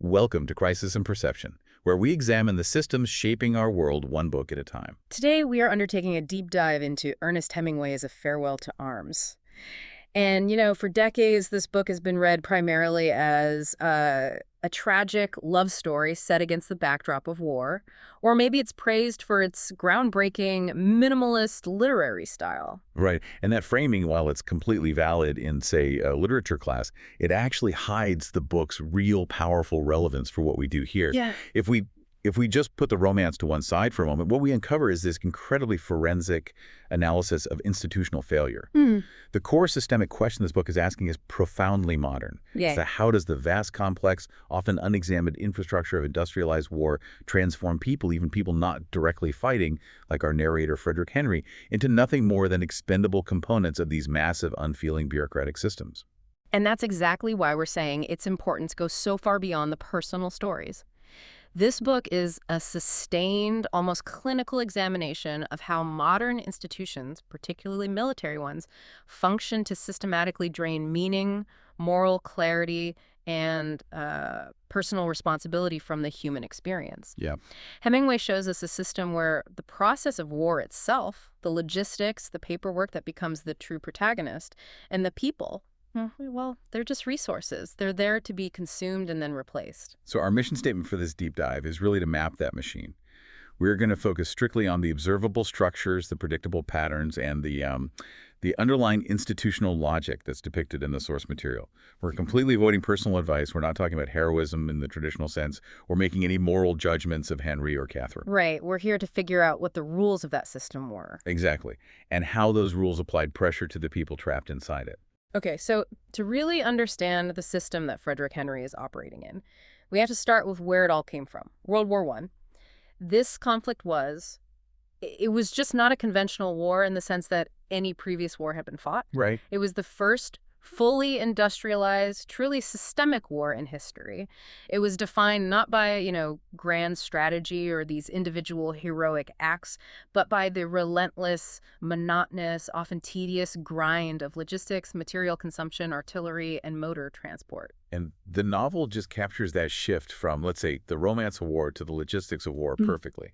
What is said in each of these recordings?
Welcome to Crisis and Perception, where we examine the systems shaping our world one book at a time. Today, we are undertaking a deep dive into Ernest Hemingway's A Farewell to Arms. And, for decades, this book has been read primarily as a tragic love story set against the backdrop of war. Or maybe it's praised for its groundbreaking, minimalist literary style. Right, and that framing, while it's completely valid in, say, a literature class, it actually hides the book's real powerful relevance for what we do here. Yeah. If we just put the romance to one side for a moment, what we uncover is this incredibly forensic analysis of institutional failure. The core systemic question this book is asking is profoundly modern. Yeah. So how does the vast, complex, often unexamined infrastructure of industrialized war transform people, even people not directly fighting, like our narrator Frederick Henry, into nothing more than expendable components of these massive, unfeeling bureaucratic systems? And that's exactly why we're saying its importance goes so far beyond the personal stories. This book is a sustained, almost clinical examination of how modern institutions, particularly military ones, function to systematically drain meaning, moral clarity, and personal responsibility from the human experience. Yeah. Hemingway shows us a system where the process of war itself, the logistics, the paperwork that becomes the true protagonist, and the people, well, they're just resources. They're there to be consumed and then replaced. So our mission statement for this deep dive is really to map that machine. We're going to focus strictly on the observable structures, the predictable patterns, and the underlying institutional logic that's depicted in the source material. We're completely avoiding personal advice. We're not talking about heroism in the traditional sense or making any moral judgments of Henry or Catherine. Right. We're here to figure out what the rules of that system were. Exactly. And how those rules applied pressure to the people trapped inside it. Okay, so to really understand the system that Frederick Henry is operating in, we have to start with where it all came from. World War I. This conflict it was just not a conventional war in the sense that any previous war had been fought. Right. It was the first fully industrialized, truly systemic war in history. It was defined not by, grand strategy or these individual heroic acts, but by the relentless, monotonous, often tedious grind of logistics, material consumption, artillery, and motor transport. And the novel just captures that shift from, let's say, the romance of war to the logistics of war perfectly.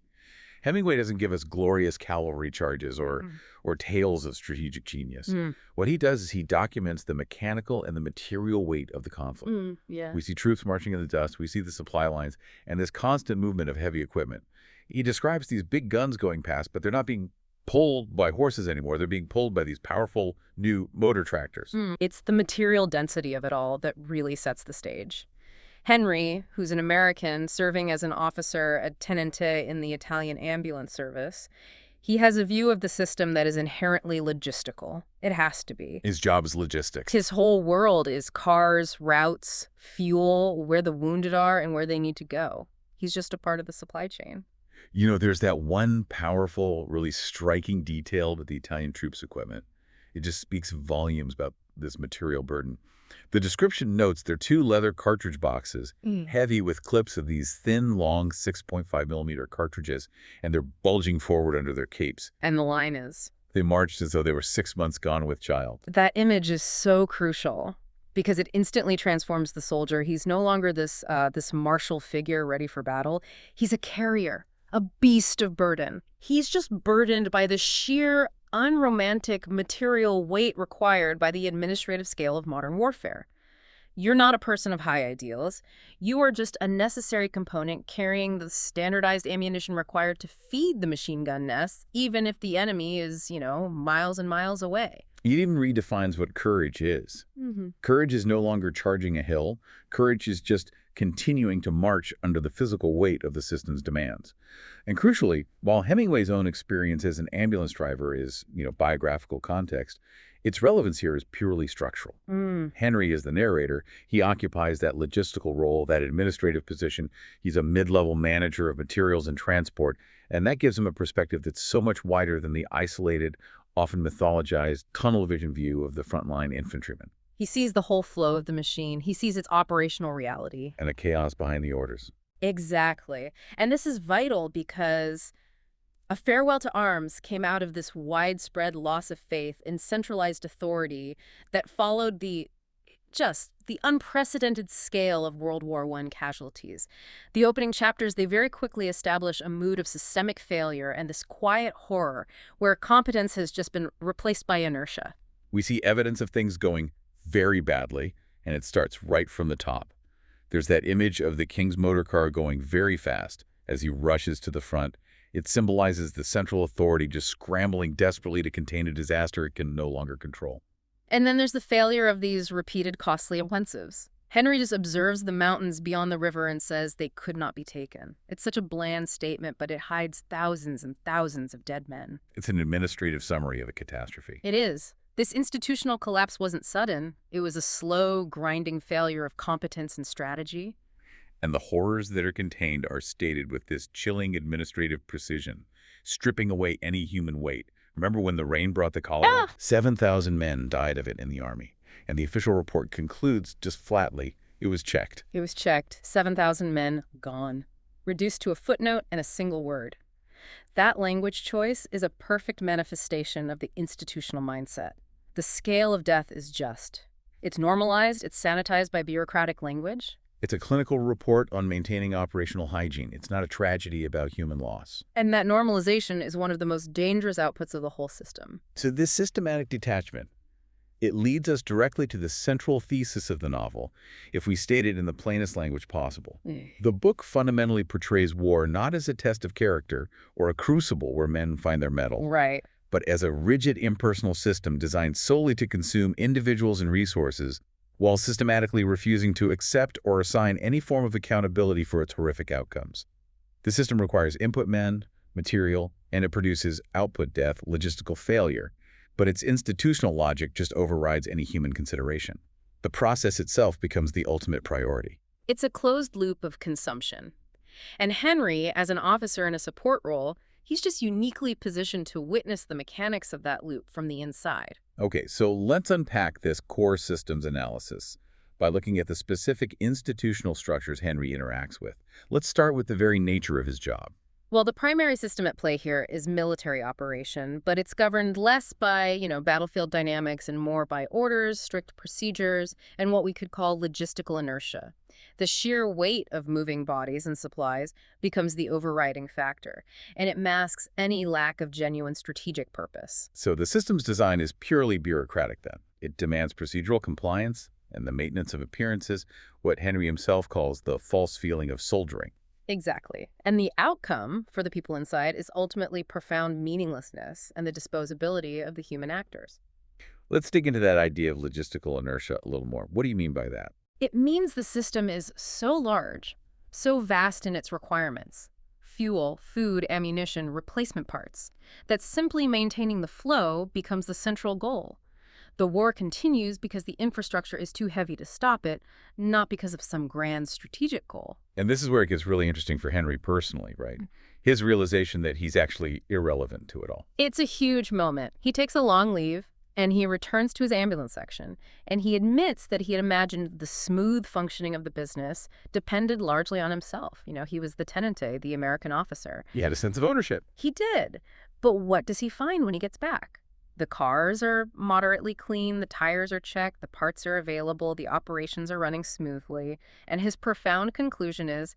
Hemingway doesn't give us glorious cavalry charges or tales of strategic genius. What he does is he documents the mechanical and the material weight of the conflict. Yeah. We see troops marching in the dust, we see the supply lines, and this constant movement of heavy equipment. He describes these big guns going past, but they're not being pulled by horses anymore. They're being pulled by these powerful new motor tractors. It's the material density of it all that really sets the stage. Henry, who's an American serving as an officer at Tenente in the Italian ambulance service, he has a view of the system that is inherently logistical. It has to be. His job is logistics. His whole world is cars, routes, fuel, where the wounded are, and where they need to go. He's just a part of the supply chain. There's that one powerful, really striking detail with the Italian troops' equipment. It just speaks volumes about this material burden. The description notes they're two leather cartridge boxes, heavy with clips of these thin, long 6.5 millimeter cartridges, and they're bulging forward under their capes. And the line is, They marched as though they were 6 months gone with child. that image is so crucial because it instantly transforms the soldier. He's no longer this martial figure ready for battle. He's a carrier, a beast of burden. He's just burdened by the sheer unromantic material weight required by the administrative scale of modern warfare. You're not a person of high ideals. You are just a necessary component carrying the standardized ammunition required to feed the machine gun nests, even if the enemy is, miles and miles away. It even redefines what courage is. Courage is no longer charging a hill. Courage is just continuing to march under the physical weight of the system's demands. And crucially, while Hemingway's own experience as an ambulance driver is, biographical context, its relevance here is purely structural. Henry is the narrator. He occupies that logistical role, that administrative position. He's a mid-level manager of materials and transport, and that gives him a perspective that's so much wider than the isolated, often mythologized, tunnel vision view of the frontline infantryman. He sees the whole flow of the machine. He sees its operational reality. And the chaos behind the orders. Exactly. And this is vital because A Farewell to Arms came out of this widespread loss of faith in centralized authority that followed the Just the unprecedented scale of World War I casualties. The opening chapters, they very quickly establish a mood of systemic failure and this quiet horror where competence has just been replaced by inertia. We see evidence of things going very badly, and it starts right from the top. There's that image of the king's motor car going very fast as he rushes to the front. It symbolizes the central authority just scrambling desperately to contain a disaster it can no longer control. And then there's the failure of these repeated costly offensives. Henry just observes the mountains beyond the river and says they could not be taken. It's such a bland statement, but it hides thousands and thousands of dead men. It's an administrative summary of a catastrophe. It is. This institutional collapse wasn't sudden. It was a slow, grinding failure of competence and strategy. And the horrors that are contained are stated with this chilling administrative precision, stripping away any human weight. Remember when the rain brought the cholera? 7,000 men died of it in the army. And the official report concludes just flatly, it was checked. It was checked. 7,000 men gone. Reduced to a footnote and a single word. That language choice is a perfect manifestation of the institutional mindset. The scale of death is just. It's normalized, it's sanitized by bureaucratic language. It's a clinical report on maintaining operational hygiene. It's not a tragedy about human loss. And that normalization is one of the most dangerous outputs of the whole system. So this systematic detachment, it leads us directly to the central thesis of the novel, if we state it in the plainest language possible. The book fundamentally portrays war not as a test of character or a crucible where men find their mettle, Right. but as a rigid, impersonal system designed solely to consume individuals and resources while systematically refusing to accept or assign any form of accountability for its horrific outcomes. The system requires input men, material, and it produces output death, logistical failure, but its institutional logic just overrides any human consideration. The process itself becomes the ultimate priority. It's a closed loop of consumption. And Henry, as an officer in a support role, he's just uniquely positioned to witness the mechanics of that loop from the inside. Okay, so let's unpack this core systems analysis by looking at the specific institutional structures Henry interacts with. Let's start with the very nature of his job. Well, the primary system at play here is military operation, but it's governed less by, battlefield dynamics and more by orders, strict procedures, and what we could call logistical inertia. The sheer weight of moving bodies and supplies becomes the overriding factor, and it masks any lack of genuine strategic purpose. So the system's design is purely bureaucratic then. It demands procedural compliance and the maintenance of appearances, what Henry himself calls the false feeling of soldiering. Exactly. And the outcome for the people inside is ultimately profound meaninglessness and the disposability of the human actors. Let's dig into that idea of logistical inertia a little more. What do you mean by that? It means the system is so large, so vast in its requirements, fuel, food, ammunition, replacement parts, that simply maintaining the flow becomes the central goal. The war continues because the infrastructure is too heavy to stop it, not because of some grand strategic goal. And this is where it gets really interesting for Henry personally, right? His realization that he's actually irrelevant to it all. It's a huge moment. He takes a long leave, and he returns to his ambulance section, and he admits that he had imagined the smooth functioning of the business depended largely on himself. He was the tenente, the American officer. He had a sense of ownership. He did. But what does he find when he gets back? The cars are moderately clean, the tires are checked, the parts are available, the operations are running smoothly, and his profound conclusion is,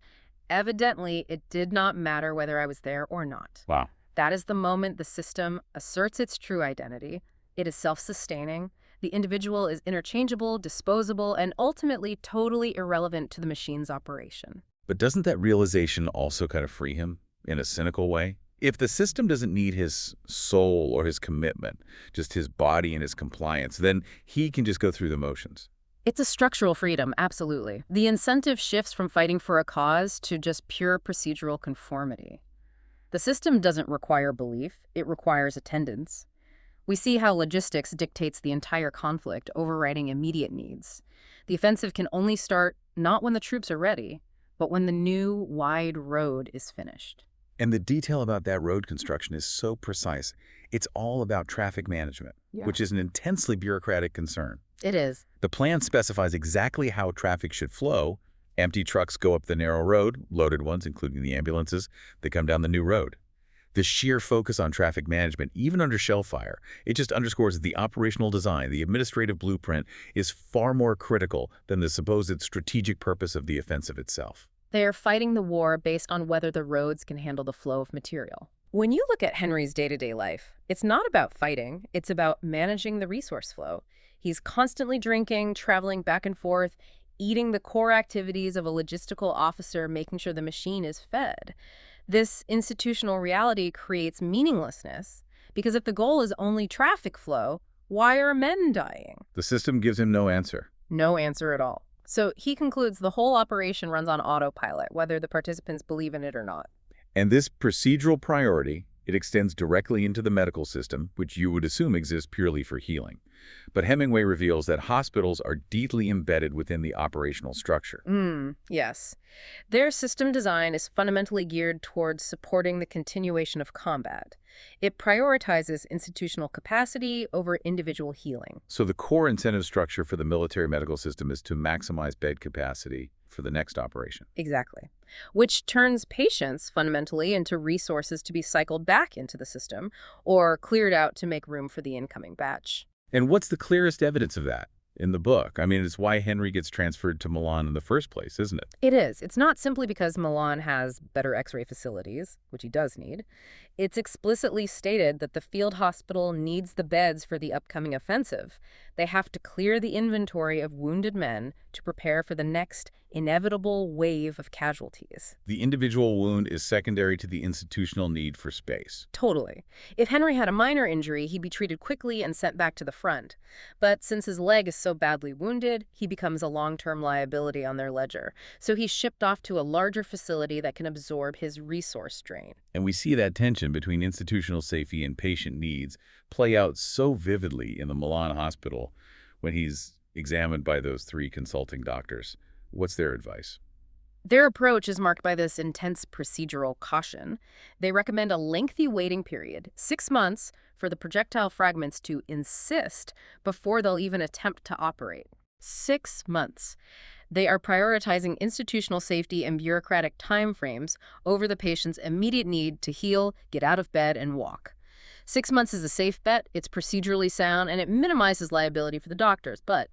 evidently, it did not matter whether I was there or not. Wow. That is the moment the system asserts its true identity. It is self-sustaining. The individual is interchangeable, disposable, and ultimately totally irrelevant to the machine's operation. But doesn't that realization also kind of free him in a cynical way? If the system doesn't need his soul or his commitment, just his body and his compliance, then he can just go through the motions. It's a structural freedom, absolutely. The incentive shifts from fighting for a cause to just pure procedural conformity. The system doesn't require belief, it requires attendance. We see how logistics dictates the entire conflict, overriding immediate needs. The offensive can only start not when the troops are ready, but when the new, wide road is finished. And the detail about that road construction is so precise. It's all about traffic management, which is an intensely bureaucratic concern. It is. The plan specifies exactly how traffic should flow. Empty trucks go up the narrow road, loaded ones, including the ambulances, they come down the new road. The sheer focus on traffic management, even under shell fire, it just underscores that the operational design, the administrative blueprint, is far more critical than the supposed strategic purpose of the offensive itself. They are fighting the war based on whether the roads can handle the flow of material. When you look at Henry's day-to-day life, it's not about fighting, it's about managing the resource flow. He's constantly drinking, traveling back and forth, eating the core activities of a logistical officer, making sure the machine is fed. This institutional reality creates meaninglessness, because if the goal is only traffic flow, why are men dying? The system gives him no answer. No answer at all. So he concludes the whole operation runs on autopilot, whether the participants believe in it or not. And this procedural priority, it extends directly into the medical system, which you would assume exists purely for healing. But Hemingway reveals that hospitals are deeply embedded within the operational structure. Yes. Their system design is fundamentally geared towards supporting the continuation of combat. It prioritizes institutional capacity over individual healing. So the core incentive structure for the military medical system is to maximize bed capacity for the next operation. Exactly. Which turns patients fundamentally into resources to be cycled back into the system or cleared out to make room for the incoming batch. And what's the clearest evidence of that in the book? I mean, it's why Henry gets transferred to Milan in the first place, isn't it? It is. It's not simply because Milan has better X-ray facilities, which he does need. It's explicitly stated that the field hospital needs the beds for the upcoming offensive. They have to clear the inventory of wounded men to prepare for the next inevitable wave of casualties. The individual wound is secondary to the institutional need for space. Totally. If Henry had a minor injury, he'd be treated quickly and sent back to the front. But since his leg is so badly wounded, he becomes a long-term liability on their ledger. So he's shipped off to a larger facility that can absorb his resource drain. And we see that tension between institutional safety and patient needs play out so vividly in the Milan hospital when he's examined by those 3 consulting doctors. What's their advice? Their approach is marked by this intense procedural caution. They recommend a lengthy waiting period, 6 months, for the projectile fragments to insist before they'll even attempt to operate. 6 months. They are prioritizing institutional safety and bureaucratic timeframes over the patient's immediate need to heal, get out of bed, and walk. 6 months is a safe bet, it's procedurally sound, and it minimizes liability for the doctors, but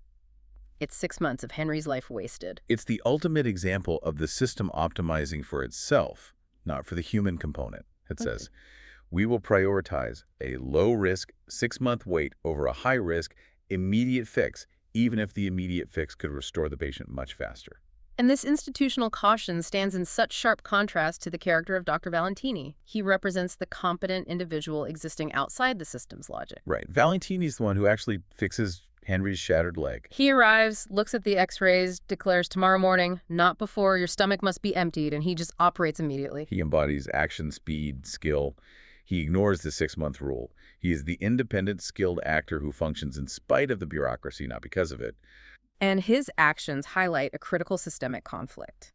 it's 6 months of Henry's life wasted. It's the ultimate example of the system optimizing for itself, not for the human component. It says, we will prioritize a low-risk 6-month wait over a high-risk immediate fix, even if the immediate fix could restore the patient much faster. And this institutional caution stands in such sharp contrast to the character of Dr. Valentini. He represents the competent individual existing outside the system's logic. Right. Valentini's the one who actually fixes Henry's shattered leg. He arrives, looks at the x-rays, declares tomorrow morning, not before, your stomach must be emptied, and he just operates immediately. He embodies action, speed, skill. He ignores the 6-month rule. He is the independent, skilled actor who functions in spite of the bureaucracy, not because of it. And his actions highlight a critical systemic conflict.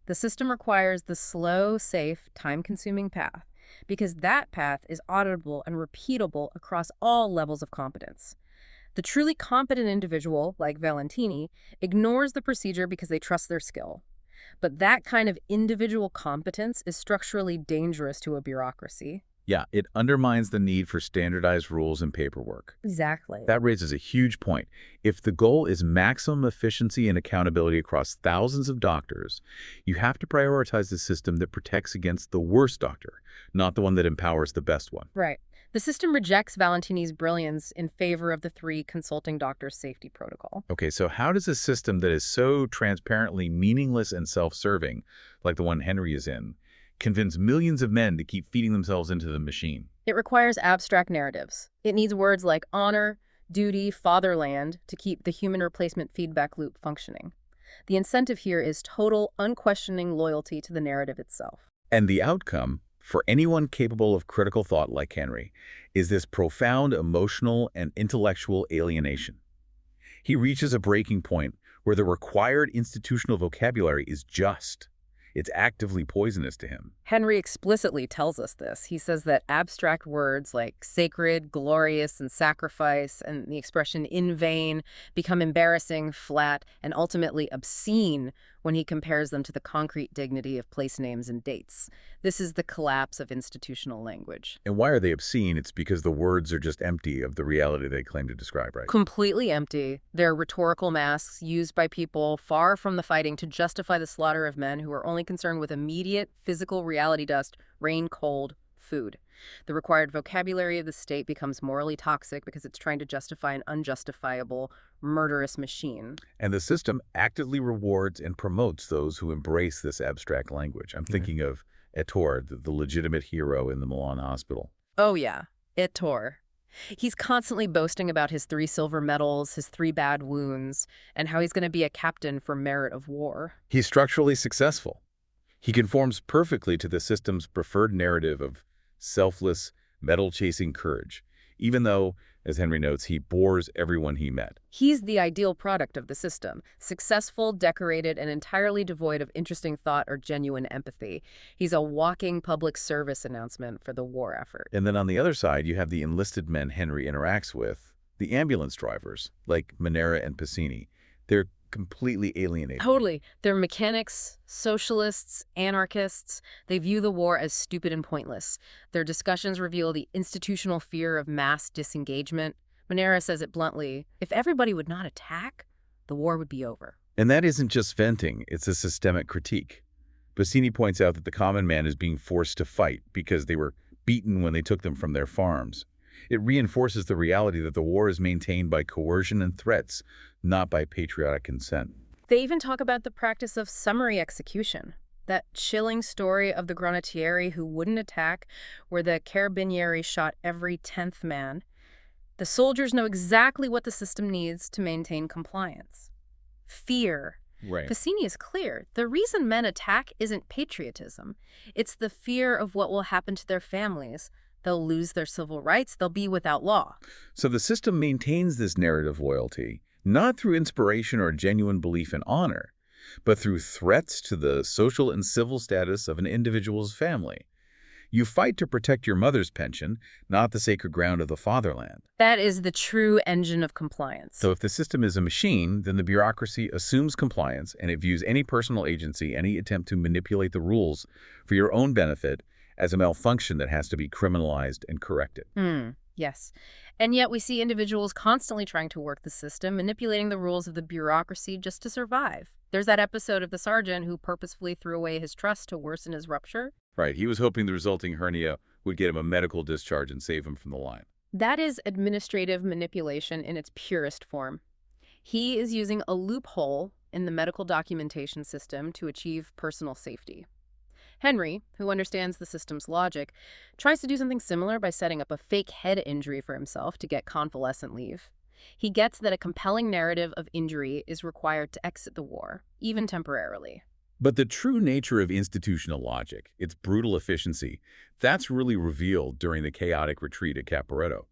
The system requires the slow, safe, time-consuming path, because that path is auditable and repeatable across all levels of competence. The truly competent individual, like Valentini, ignores the procedure because they trust their skill. But that kind of individual competence is structurally dangerous to a bureaucracy. Yeah, it undermines the need for standardized rules and paperwork. Exactly. That raises a huge point. If the goal is maximum efficiency and accountability across thousands of doctors, you have to prioritize the system that protects against the worst doctor, not the one that empowers the best one. Right. The system rejects Valentini's brilliance in favor of the 3 consulting doctors' safety protocol. Okay, so how does a system that is so transparently meaningless and self-serving, like the one Henry is in, convince millions of men to keep feeding themselves into the machine? It requires abstract narratives. It needs words like honor, duty, fatherland to keep the human replacement feedback loop functioning. The incentive here is total, unquestioning loyalty to the narrative itself. And the outcome, for anyone capable of critical thought like Henry, is this profound emotional and intellectual alienation. He reaches a breaking point where the required institutional vocabulary is just. It's actively poisonous to him. Henry explicitly tells us this. He says that abstract words like sacred, glorious, and sacrifice, and the expression in vain, become embarrassing, flat, and ultimately obscene when he compares them to the concrete dignity of place names and dates. This is the collapse of institutional language. And why are they obscene? It's because the words are just empty of the reality they claim to describe, right? Completely empty. They're rhetorical masks used by people far from the fighting to justify the slaughter of men who are only concerned with immediate physical reality dust, rain, cold, food. The required vocabulary of the state becomes morally toxic because it's trying to justify an unjustifiable, murderous machine. And the system actively rewards and promotes those who embrace this abstract language. I'm thinking of Ettore, the legitimate hero in the Milan hospital. Oh yeah, Ettore. He's constantly boasting about his 3 silver medals, his 3 bad wounds, and how he's going to be a captain for merit of war. He's structurally successful. He conforms perfectly to the system's preferred narrative of selfless, medal-chasing courage, even though, as Henry notes, he bores everyone he met. He's the ideal product of the system, successful, decorated, and entirely devoid of interesting thought or genuine empathy. He's a walking public service announcement for the war effort. And then on the other side, you have the enlisted men Henry interacts with, the ambulance drivers, like Manera and Pacini. They're completely alienated. Totally. They're mechanics, socialists, anarchists. They view the war as stupid and pointless. Their discussions reveal the institutional fear of mass disengagement. Manera says it bluntly, if everybody would not attack, the war would be over. And that isn't just venting, it's a systemic critique. Pacini points out that the common man is being forced to fight because they were beaten when they took them from their farms. It reinforces the reality that the war is maintained by coercion and threats, not by patriotic consent. They even talk about the practice of summary execution, that chilling story of the granatieri who wouldn't attack, where the carabinieri shot every 10th man. The soldiers know exactly what the system needs to maintain compliance. Fear. Right. Pacini is clear. The reason men attack isn't patriotism. It's the fear of what will happen to their families. They'll lose their civil rights. They'll be without law. So the system maintains this narrative loyalty, not through inspiration or genuine belief in honor, but through threats to the social and civil status of an individual's family. You fight to protect your mother's pension, not the sacred ground of the fatherland. That is the true engine of compliance. So if the system is a machine, then the bureaucracy assumes compliance, and it views any personal agency, any attempt to manipulate the rules for your own benefit, as a malfunction that has to be criminalized and corrected. Yes. And yet we see individuals constantly trying to work the system, manipulating the rules of the bureaucracy just to survive. There's that episode of the sergeant who purposefully threw away his trust to worsen his rupture. Right. He was hoping the resulting hernia would get him a medical discharge and save him from the line. That is administrative manipulation in its purest form. He is using a loophole in the medical documentation system to achieve personal safety. Henry, who understands the system's logic, tries to do something similar by setting up a fake head injury for himself to get convalescent leave. He gets that a compelling narrative of injury is required to exit the war, even temporarily. But the true nature of institutional logic, its brutal efficiency, that's really revealed during the chaotic retreat at Caporetto.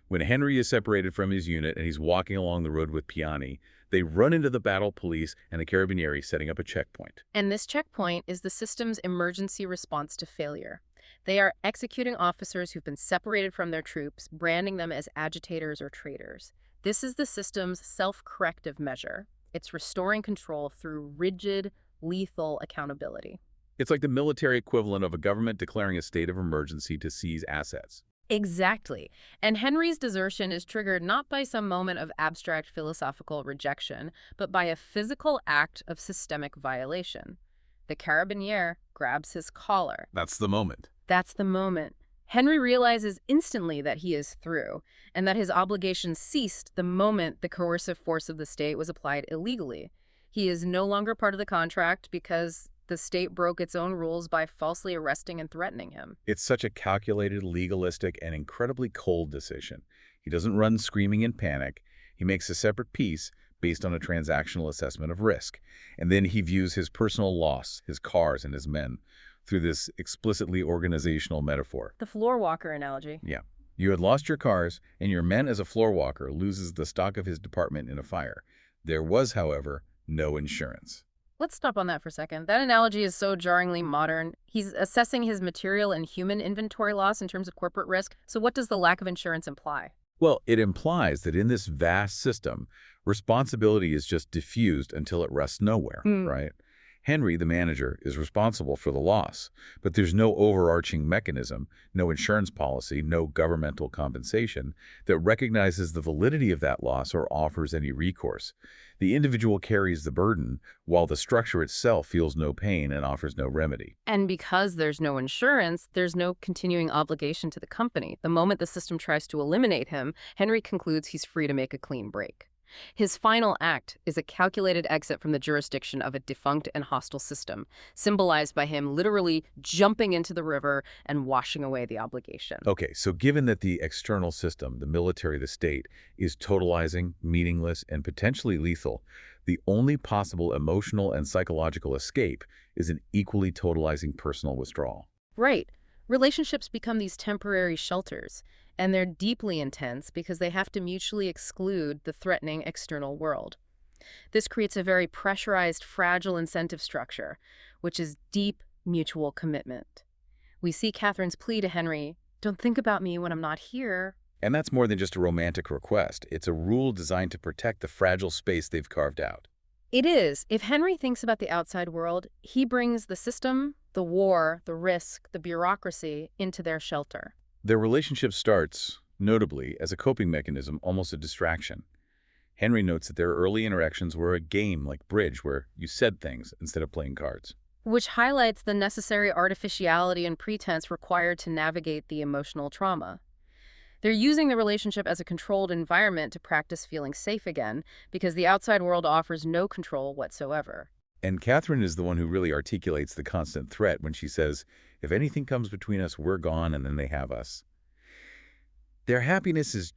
When Henry is separated from his unit and he's walking along the road with Piani, they run into the battle police and the carabinieri setting up a checkpoint. And this checkpoint is the system's emergency response to failure. They are executing officers who've been separated from their troops, branding them as agitators or traitors. This is the system's self-corrective measure. It's restoring control through rigid, lethal accountability. It's like the military equivalent of a government declaring a state of emergency to seize assets. Exactly. And Henry's desertion is triggered not by some moment of abstract philosophical rejection, but by a physical act of systemic violation. The carabinier grabs his collar. That's the moment. That's the moment. Henry realizes instantly that he is through, and that his obligation ceased the moment the coercive force of the state was applied illegally. He is no longer part of the contract because the state broke its own rules by falsely arresting and threatening him. It's such a calculated, legalistic, and incredibly cold decision. He doesn't run screaming in panic. He makes a separate peace based on a transactional assessment of risk. And then he views his personal loss, his cars, and his men through this explicitly organizational metaphor. The floor walker analogy. Yeah. You had lost your cars, and your men as a floor walker loses the stock of his department in a fire. There was, however, no insurance. Let's stop on that for a second. That analogy is so jarringly modern. He's assessing his material and human inventory loss in terms of corporate risk. So what does the lack of insurance imply? Well, it implies that in this vast system, responsibility is just diffused until it rests nowhere, right? Henry, the manager, is responsible for the loss, but there's no overarching mechanism, no insurance policy, no governmental compensation that recognizes the validity of that loss or offers any recourse. The individual carries the burden, while the structure itself feels no pain and offers no remedy. And because there's no insurance, there's no continuing obligation to the company. The moment the system tries to eliminate him, Henry concludes he's free to make a clean break. His final act is a calculated exit from the jurisdiction of a defunct and hostile system, symbolized by him literally jumping into the river and washing away the obligation. Okay, so given that the external system, the military, the state, is totalizing, meaningless, and potentially lethal, the only possible emotional and psychological escape is an equally totalizing personal withdrawal. Right. Relationships become these temporary shelters, and they're deeply intense because they have to mutually exclude the threatening external world. This creates a very pressurized, fragile incentive structure, which is deep mutual commitment. We see Catherine's plea to Henry, "Don't think about me when I'm not here." And that's more than just a romantic request. It's a rule designed to protect the fragile space they've carved out. It is. If Henry thinks about the outside world, he brings the system, the war, the risk, the bureaucracy into their shelter. Their relationship starts, notably, as a coping mechanism, almost a distraction. Henry notes that their early interactions were a game like bridge where you said things instead of playing cards. Which highlights the necessary artificiality and pretense required to navigate the emotional trauma. They're using the relationship as a controlled environment to practice feeling safe again, because the outside world offers no control whatsoever. And Catherine is the one who really articulates the constant threat when she says, if anything comes between us, we're gone, and then they have us. Their happiness is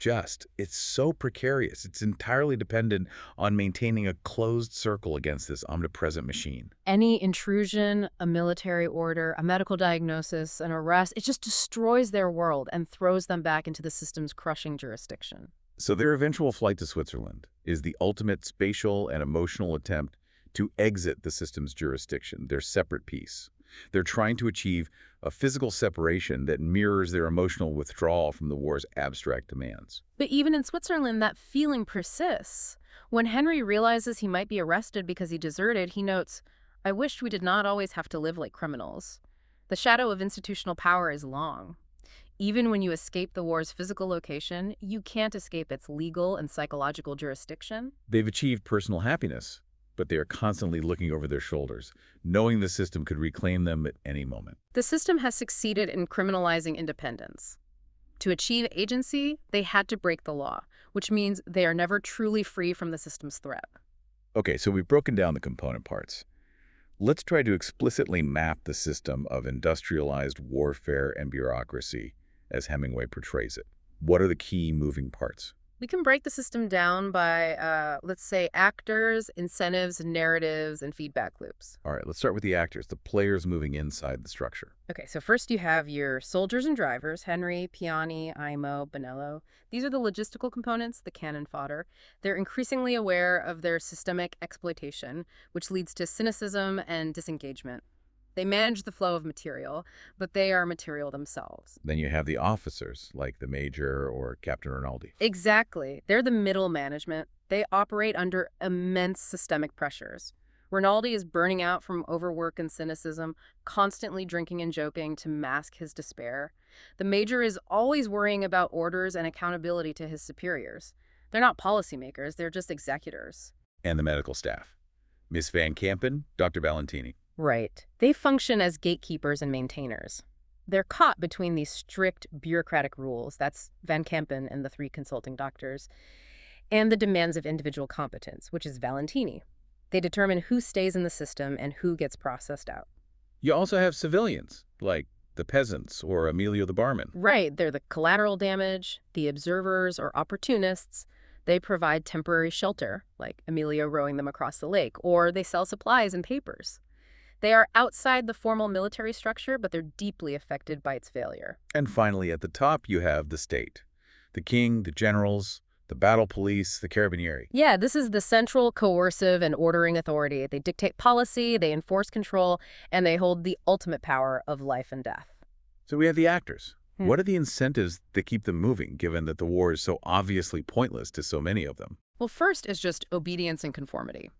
it's so precarious. It's entirely dependent on maintaining a closed circle against this omnipresent machine. Any intrusion, a military order, a medical diagnosis, an arrest, it just destroys their world and throws them back into the system's crushing jurisdiction. So their eventual flight to Switzerland is the ultimate spatial and emotional attempt to exit the system's jurisdiction, their separate piece. They're trying to achieve a physical separation that mirrors their emotional withdrawal from the war's abstract demands. But even in Switzerland, that feeling persists. When Henry realizes he might be arrested because he deserted, he notes, "I wished we did not always have to live like criminals." The shadow of institutional power is long. Even when you escape the war's physical location, you can't escape its legal and psychological jurisdiction. They've achieved personal happiness, but they are constantly looking over their shoulders, knowing the system could reclaim them at any moment. The system has succeeded in criminalizing independence. To achieve agency, they had to break the law, which means they are never truly free from the system's threat. Okay, so we've broken down the component parts. Let's try to explicitly map the system of industrialized warfare and bureaucracy as Hemingway portrays it. What are the key moving parts? We can break the system down by, let's say, actors, incentives, narratives, and feedback loops. All right, let's start with the actors, the players moving inside the structure. Okay, so first you have your soldiers and drivers, Henry, Piani, Imo, Bonello. These are the logistical components, the cannon fodder. They're increasingly aware of their systemic exploitation, which leads to cynicism and disengagement. They manage the flow of material, but they are material themselves. Then you have the officers, like the Major or Captain Rinaldi. Exactly. They're the middle management. They operate under immense systemic pressures. Rinaldi is burning out from overwork and cynicism, constantly drinking and joking to mask his despair. The Major is always worrying about orders and accountability to his superiors. They're not policymakers, they're just executors. And the medical staff. Miss Van Kampen, Dr. Valentini. Right. They function as gatekeepers and maintainers. They're caught between these strict bureaucratic rules, that's Van Kampen and the three consulting doctors, and the demands of individual competence, which is Valentini. They determine who stays in the system and who gets processed out. You also have civilians, like the peasants or Emilio the barman. Right. They're the collateral damage, the observers or opportunists. They provide temporary shelter, like Emilio rowing them across the lake, or they sell supplies and papers. They are outside the formal military structure, but they're deeply affected by its failure. And finally, at the top, you have the state. The king, the generals, the battle police, the carabinieri. Yeah, this is the central coercive and ordering authority. They dictate policy, they enforce control, and they hold the ultimate power of life and death. So we have the actors. Hmm. What are the incentives that keep them moving, given that the war is so obviously pointless to so many of them? Well, first is just obedience and conformity.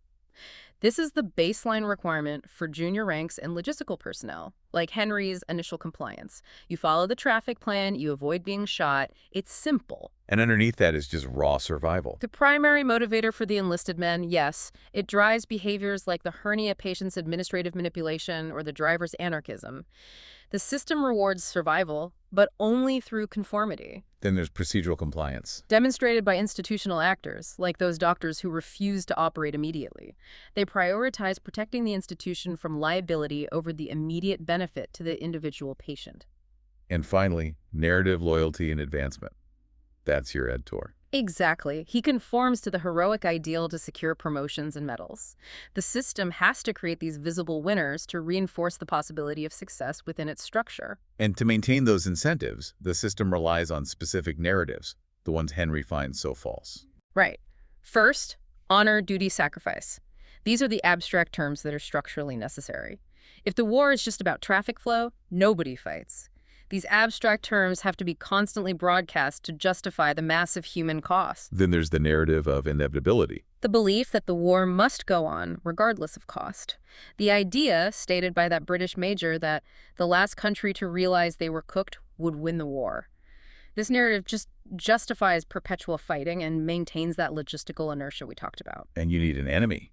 This is the baseline requirement for junior ranks and logistical personnel, like Henry's initial compliance. You follow the traffic plan, you avoid being shot. It's simple. And underneath that is just raw survival. The primary motivator for the enlisted men, yes, it drives behaviors like the hernia patient's administrative manipulation or the driver's anarchism. The system rewards survival, but only through conformity. Then there's procedural compliance. Demonstrated by institutional actors, like those doctors who refuse to operate immediately. They prioritize protecting the institution from liability over the immediate benefit to the individual patient. And finally, narrative, loyalty, and advancement. That's your editor. Exactly. He conforms to the heroic ideal to secure promotions and medals. The system has to create these visible winners to reinforce the possibility of success within its structure. And to maintain those incentives, the system relies on specific narratives, the ones Henry finds so false. Right. First, honor, duty, sacrifice. These are the abstract terms that are structurally necessary. If the war is just about traffic flow, nobody fights. These abstract terms have to be constantly broadcast to justify the massive human cost. Then there's the narrative of inevitability. The belief that the war must go on, regardless of cost. The idea, stated by that British major, that the last country to realize they were cooked would win the war. This narrative just justifies perpetual fighting and maintains that logistical inertia we talked about. And you need an enemy.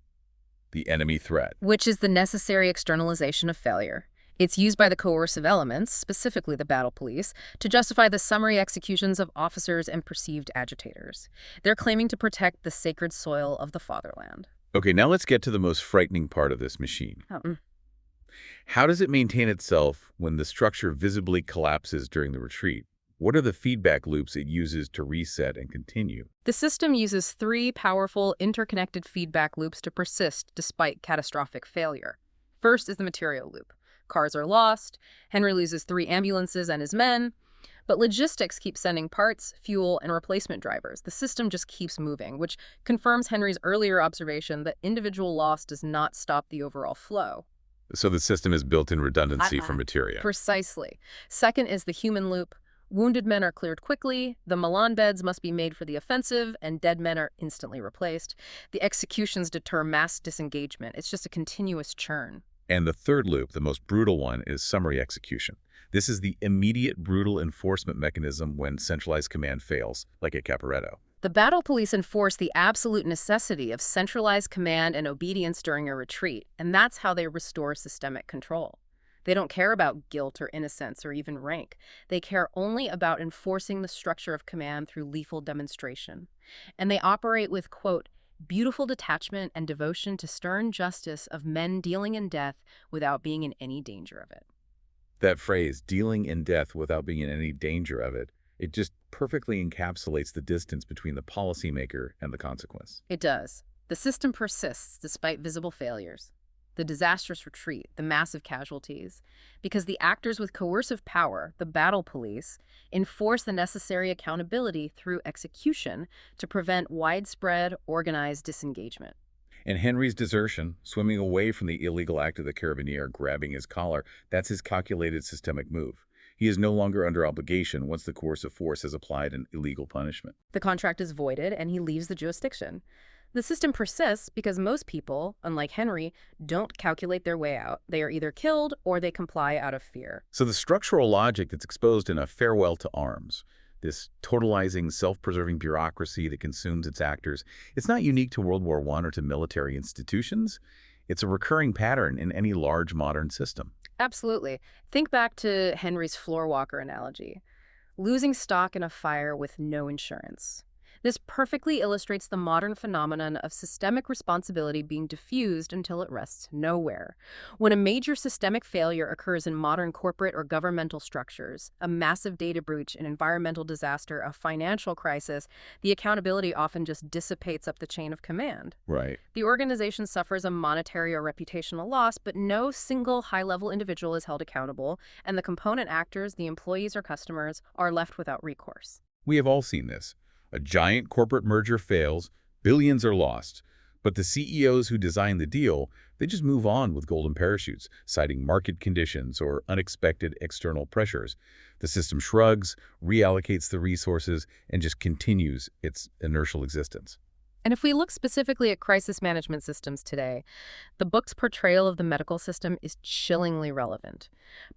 The enemy threat. Which is the necessary externalization of failure. It's used by the coercive elements, specifically the battle police, to justify the summary executions of officers and perceived agitators. They're claiming to protect the sacred soil of the fatherland. Okay, now let's get to the most frightening part of this machine. How does it maintain itself when the structure visibly collapses during the retreat? What are the feedback loops it uses to reset and continue? The system uses 3 powerful, interconnected feedback loops to persist despite catastrophic failure. First is the material loop. Cars are lost, Henry loses 3 ambulances and his men, but logistics keep sending parts, fuel, and replacement drivers. The system just keeps moving, which confirms Henry's earlier observation that individual loss does not stop the overall flow. So the system is built in redundancy for materia. Precisely. Second is the human loop. Wounded men are cleared quickly, the Milan beds must be made for the offensive, and dead men are instantly replaced. The executions deter mass disengagement. It's just a continuous churn. And the third loop, the most brutal one, is summary execution. This is the immediate brutal enforcement mechanism when centralized command fails, like at Caporetto. The battle police enforce the absolute necessity of centralized command and obedience during a retreat, and that's how they restore systemic control. They don't care about guilt or innocence or even rank. They care only about enforcing the structure of command through lethal demonstration. And they operate with, quote, beautiful detachment and devotion to stern justice of men dealing in death without being in any danger of it. That phrase, dealing in death without being in any danger of it, it just perfectly encapsulates the distance between the policymaker and the consequence. It does. The system persists despite visible failures. The disastrous retreat, the massive casualties, because the actors with coercive power, the battle police, enforce the necessary accountability through execution to prevent widespread, organized disengagement. And Henry's desertion, swimming away from the illegal act of the carabinier grabbing his collar, that's his calculated systemic move. He is no longer under obligation once the coercive force has applied an illegal punishment. The contract is voided and he leaves the jurisdiction. The system persists because most people, unlike Henry, don't calculate their way out. They are either killed or they comply out of fear. So the structural logic that's exposed in A Farewell to Arms, this totalizing, self-preserving bureaucracy that consumes its actors, it's not unique to World War I or to military institutions. It's a recurring pattern in any large modern system. Absolutely. Think back to Henry's floor walker analogy. Losing stock in a fire with no insurance. This perfectly illustrates the modern phenomenon of systemic responsibility being diffused until it rests nowhere. When a major systemic failure occurs in modern corporate or governmental structures, a massive data breach, an environmental disaster, a financial crisis, the accountability often just dissipates up the chain of command. Right. The organization suffers a monetary or reputational loss, but no single high-level individual is held accountable, and the component actors, the employees or customers, are left without recourse. We have all seen this. A giant corporate merger fails, billions are lost. But the CEOs who design the deal, they just move on with golden parachutes, citing market conditions or unexpected external pressures. The system shrugs, reallocates the resources, and just continues its inertial existence. And if we look specifically at crisis management systems today, the book's portrayal of the medical system is chillingly relevant.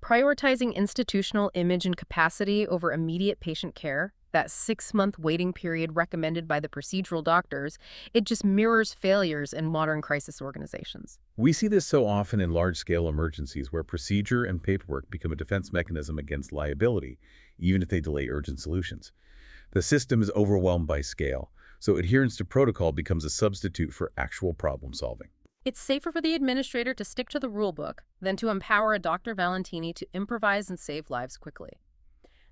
Prioritizing institutional image and capacity over immediate patient care, that 6-month waiting period recommended by the procedural doctors, it just mirrors failures in modern crisis organizations. We see this so often in large-scale emergencies where procedure and paperwork become a defense mechanism against liability, even if they delay urgent solutions. The system is overwhelmed by scale, so adherence to protocol becomes a substitute for actual problem solving. It's safer for the administrator to stick to the rulebook than to empower a Dr. Valentini to improvise and save lives quickly.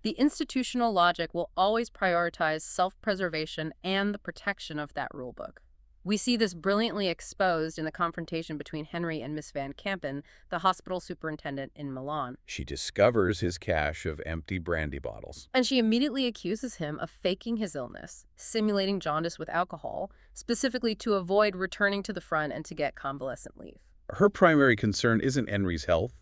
The institutional logic will always prioritize self-preservation and the protection of that rulebook. We see this brilliantly exposed in the confrontation between Henry and Miss Van Kampen, the hospital superintendent in Milan. She discovers his cache of empty brandy bottles. And she immediately accuses him of faking his illness, simulating jaundice with alcohol, specifically to avoid returning to the front and to get convalescent leave. Her primary concern isn't Henry's health,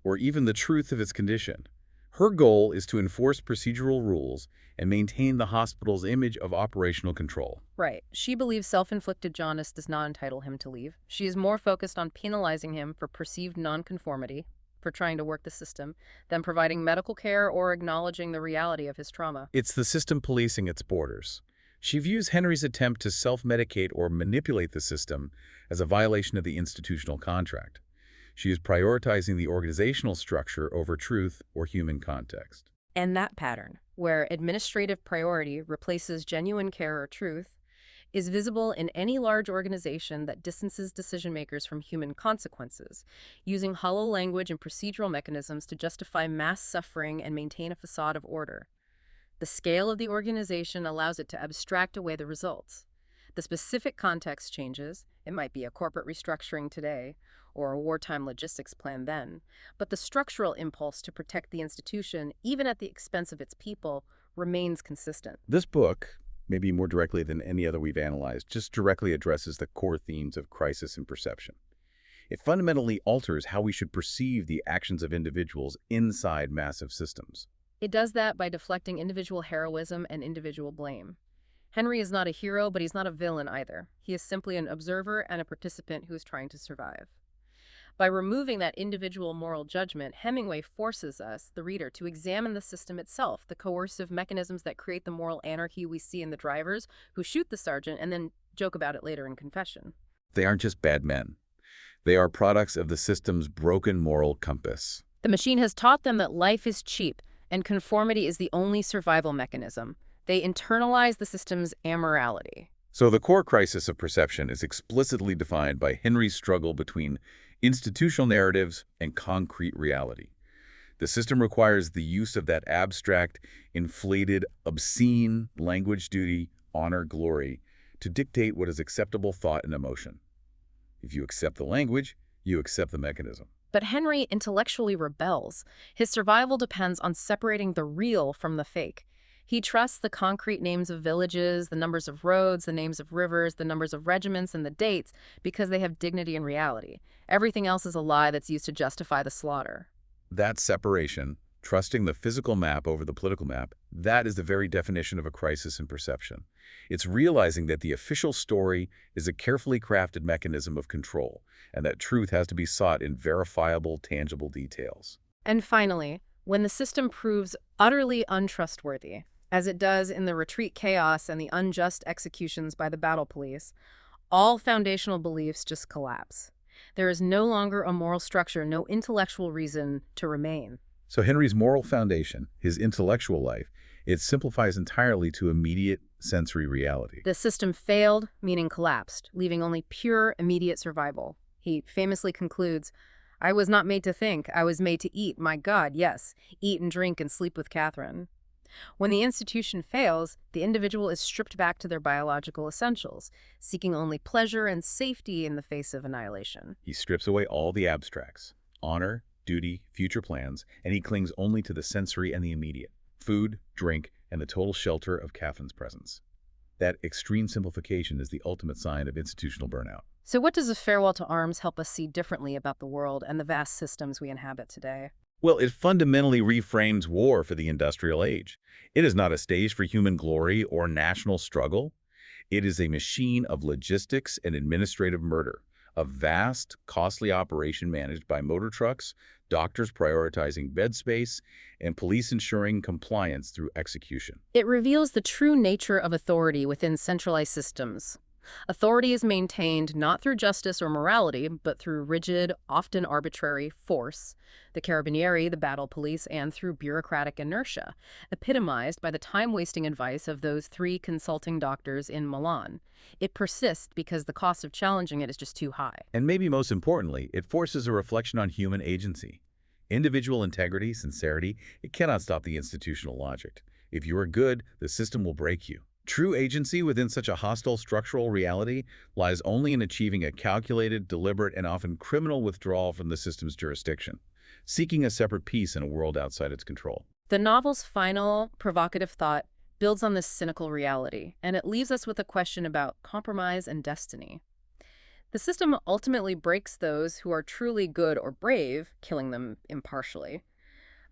or even the truth of his condition. Her goal is to enforce procedural rules and maintain the hospital's image of operational control. Right. She believes self-inflicted jaundice does not entitle him to leave. She is more focused on penalizing him for perceived nonconformity, for trying to work the system, than providing medical care or acknowledging the reality of his trauma. It's the system policing its borders. She views Henry's attempt to self-medicate or manipulate the system as a violation of the institutional contract. She is prioritizing the organizational structure over truth or human context. And that pattern, where administrative priority replaces genuine care or truth, is visible in any large organization that distances decision-makers from human consequences, using hollow language and procedural mechanisms to justify mass suffering and maintain a facade of order. The scale of the organization allows it to abstract away the results. The specific context changes. It might be a corporate restructuring today, or a wartime logistics plan then, but the structural impulse to protect the institution, even at the expense of its people, remains consistent. This book, maybe more directly than any other we've analyzed, just directly addresses the core themes of crisis and perception. It fundamentally alters how we should perceive the actions of individuals inside massive systems. It does that by deflecting individual heroism and individual blame. Henry is not a hero, but he's not a villain either. He is simply an observer and a participant who is trying to survive. By removing that individual moral judgment, Hemingway forces us, the reader, to examine the system itself, the coercive mechanisms that create the moral anarchy we see in the drivers who shoot the sergeant and then joke about it later in confession. They aren't just bad men. They are products of the system's broken moral compass. The machine has taught them that life is cheap and conformity is the only survival mechanism. They internalize the system's amorality. So the core crisis of perception is explicitly defined by Henry's struggle between institutional narratives and concrete reality. The system requires the use of that abstract, inflated, obscene language, duty, honor, glory, to dictate what is acceptable thought and emotion. If you accept the language, you accept the mechanism. But Henry intellectually rebels. His survival depends on separating the real from the fake. He trusts the concrete names of villages, the numbers of roads, the names of rivers, the numbers of regiments, and the dates because they have dignity and reality. Everything else is a lie that's used to justify the slaughter. That separation, trusting the physical map over the political map, that is the very definition of a crisis in perception. It's realizing that the official story is a carefully crafted mechanism of control, and that truth has to be sought in verifiable, tangible details. And finally, when the system proves utterly untrustworthy, as it does in the retreat chaos and the unjust executions by the battle police, all foundational beliefs just collapse. There is no longer a moral structure, no intellectual reason to remain. So Henry's moral foundation, his intellectual life, it simplifies entirely to immediate sensory reality. The system failed, meaning collapsed, leaving only pure, immediate survival. He famously concludes, "I was not made to think, I was made to eat, my God, yes, eat and drink and sleep with Catherine." When the institution fails, the individual is stripped back to their biological essentials, seeking only pleasure and safety in the face of annihilation. He strips away all the abstracts, honor, duty, future plans, and he clings only to the sensory and the immediate, food, drink, and the total shelter of Catherine's presence. That extreme simplification is the ultimate sign of institutional burnout. So what does a farewell to arms help us see differently about the world and the vast systems we inhabit today? Well, it fundamentally reframes war for the industrial age. It is not a stage for human glory or national struggle. It is a machine of logistics and administrative murder, a vast, costly operation managed by motor trucks, doctors prioritizing bed space, and police ensuring compliance through execution. It reveals the true nature of authority within centralized systems. Authority is maintained not through justice or morality, but through rigid, often arbitrary force, the carabinieri, the battle police, and through bureaucratic inertia, epitomized by the time-wasting advice of those three consulting doctors in Milan. It persists because the cost of challenging it is just too high. And maybe most importantly, it forces a reflection on human agency. Individual integrity, sincerity, it cannot stop the institutional logic. If you are good, the system will break you. True agency within such a hostile structural reality lies only in achieving a calculated, deliberate, and often criminal withdrawal from the system's jurisdiction, seeking a separate peace in a world outside its control. The novel's final, provocative thought builds on this cynical reality, and it leaves us with a question about compromise and destiny. The system ultimately breaks those who are truly good or brave, killing them impartially.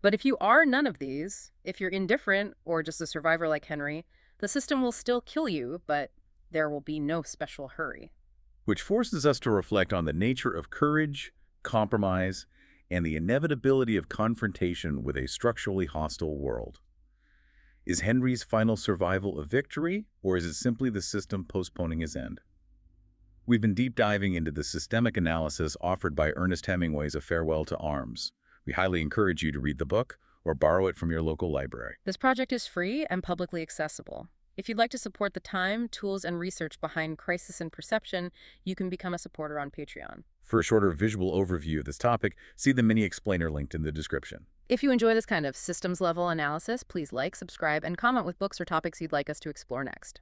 But if you are none of these, if you're indifferent or just a survivor like Henry, the system will still kill you, but there will be no special hurry. Which forces us to reflect on the nature of courage, compromise, and the inevitability of confrontation with a structurally hostile world. Is Henry's final survival a victory, or is it simply the system postponing his end? We've been deep diving into the systemic analysis offered by Ernest Hemingway's A Farewell to Arms. We highly encourage you to read the book or borrow it from your local library. This project is free and publicly accessible. If you'd like to support the time, tools, and research behind Crisis and Perception, you can become a supporter on Patreon. For a shorter visual overview of this topic, see the mini explainer linked in the description. If you enjoy this kind of systems-level analysis, please like, subscribe, and comment with books or topics you'd like us to explore next.